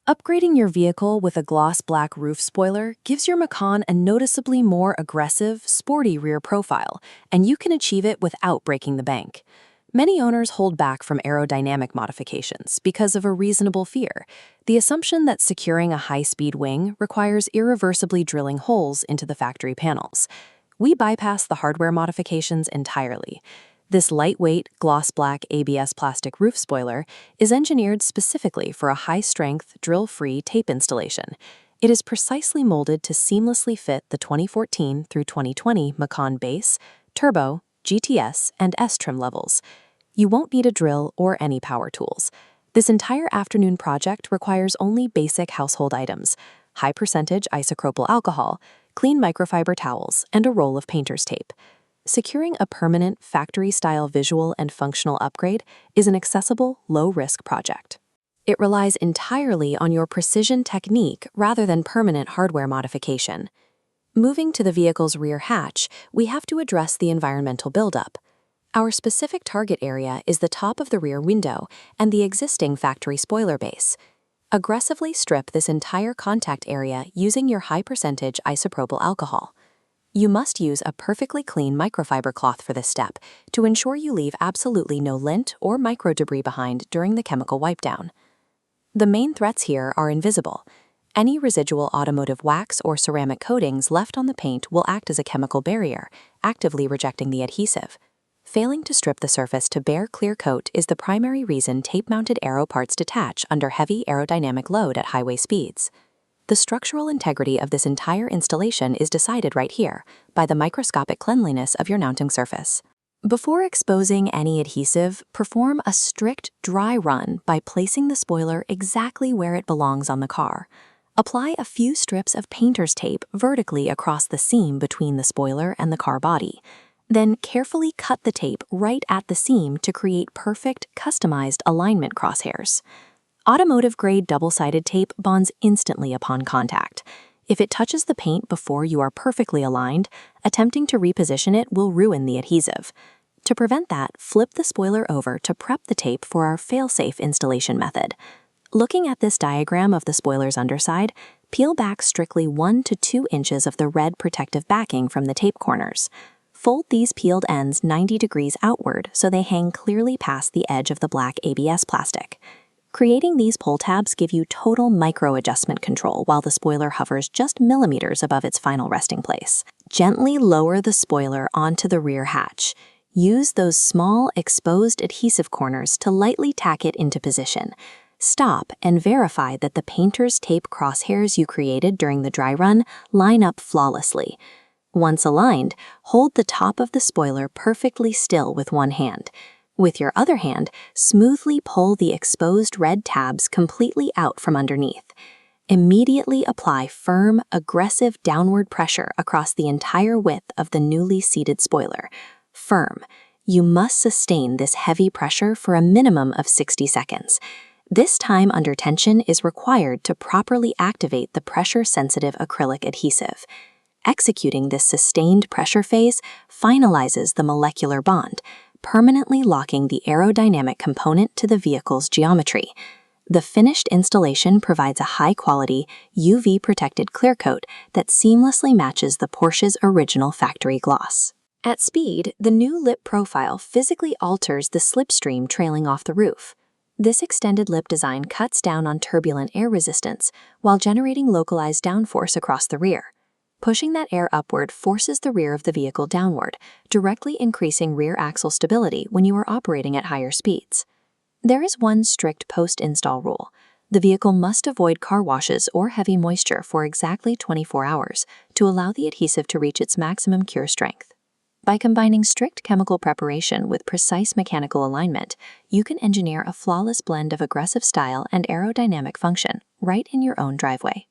Upgrading your vehicle with a gloss black roof spoiler gives your Macan a noticeably more aggressive, sporty rear profile, and you can achieve it without breaking the bank. Many owners hold back from aerodynamic modifications because of a reasonable fear, the assumption that securing a high-speed wing requires irreversibly drilling holes into the factory panels. We bypass the hardware modifications entirely. This lightweight, gloss black ABS plastic roof spoiler is engineered specifically for a high-strength, drill-free tape installation. It is precisely molded to seamlessly fit the 2014 through 2020 Macan base, turbo, GTS, and S trim levels. You won't need a drill or any power tools. This entire afternoon project requires only basic household items: high-percentage isopropyl alcohol, clean microfiber towels, and a roll of painter's tape. Securing a permanent, factory-style visual and functional upgrade is an accessible, low-risk project. It relies entirely on your precision technique rather than permanent hardware modification. Moving to the vehicle's rear hatch, we have to address the environmental buildup. Our specific target area is the top of the rear window and the existing factory spoiler base. Aggressively strip this entire contact area using your high-percentage isopropyl alcohol. You must use a perfectly clean microfiber cloth for this step to ensure you leave absolutely no lint or micro debris behind during the chemical wipe down. The main threats here are invisible. Any residual automotive wax or ceramic coatings left on the paint will act as a chemical barrier, actively rejecting the adhesive. Failing to strip the surface to bare clear coat is the primary reason tape-mounted aero parts detach under heavy aerodynamic load at highway speeds. The structural integrity of this entire installation is decided right here by the microscopic cleanliness of your mounting surface. Before exposing any adhesive, perform a strict dry run by placing the spoiler exactly where it belongs on the car. Apply a few strips of painter's tape vertically across the seam between the spoiler and the car body. Then carefully cut the tape right at the seam to create perfect, customized alignment crosshairs. Automotive-grade double-sided tape bonds instantly upon contact. If it touches the paint before you are perfectly aligned, attempting to reposition it will ruin the adhesive. To prevent that, flip the spoiler over to prep the tape for our fail-safe installation method. Looking at this diagram of the spoiler's underside, peel back strictly 1 to 2 inches of the red protective backing from the tape corners. Fold these peeled ends 90 degrees outward so they hang clearly past the edge of the black ABS plastic. Creating these pull tabs give you total micro-adjustment control while the spoiler hovers just millimeters above its final resting place. Gently lower the spoiler onto the rear hatch. Use those small, exposed adhesive corners to lightly tack it into position. Stop and verify that the painter's tape crosshairs you created during the dry run line up flawlessly. Once aligned, hold the top of the spoiler perfectly still with one hand. With your other hand, smoothly pull the exposed red tabs completely out from underneath. Immediately apply firm, aggressive downward pressure across the entire width of the newly seated spoiler. Firm. You must sustain this heavy pressure for a minimum of 60 seconds. This time under tension is required to properly activate the pressure-sensitive acrylic adhesive. Executing this sustained pressure phase finalizes the molecular bond, permanently locking the aerodynamic component to the vehicle's geometry. The finished installation provides a high-quality, UV-protected clear coat that seamlessly matches the Porsche's original factory gloss. At speed, the new lip profile physically alters the slipstream trailing off the roof. This extended lip design cuts down on turbulent air resistance while generating localized downforce across the rear. Pushing that air upward forces the rear of the vehicle downward, directly increasing rear axle stability when you are operating at higher speeds. There is one strict post-install rule. The vehicle must avoid car washes or heavy moisture for exactly 24 hours to allow the adhesive to reach its maximum cure strength. By combining strict chemical preparation with precise mechanical alignment, you can engineer a flawless blend of aggressive style and aerodynamic function right in your own driveway.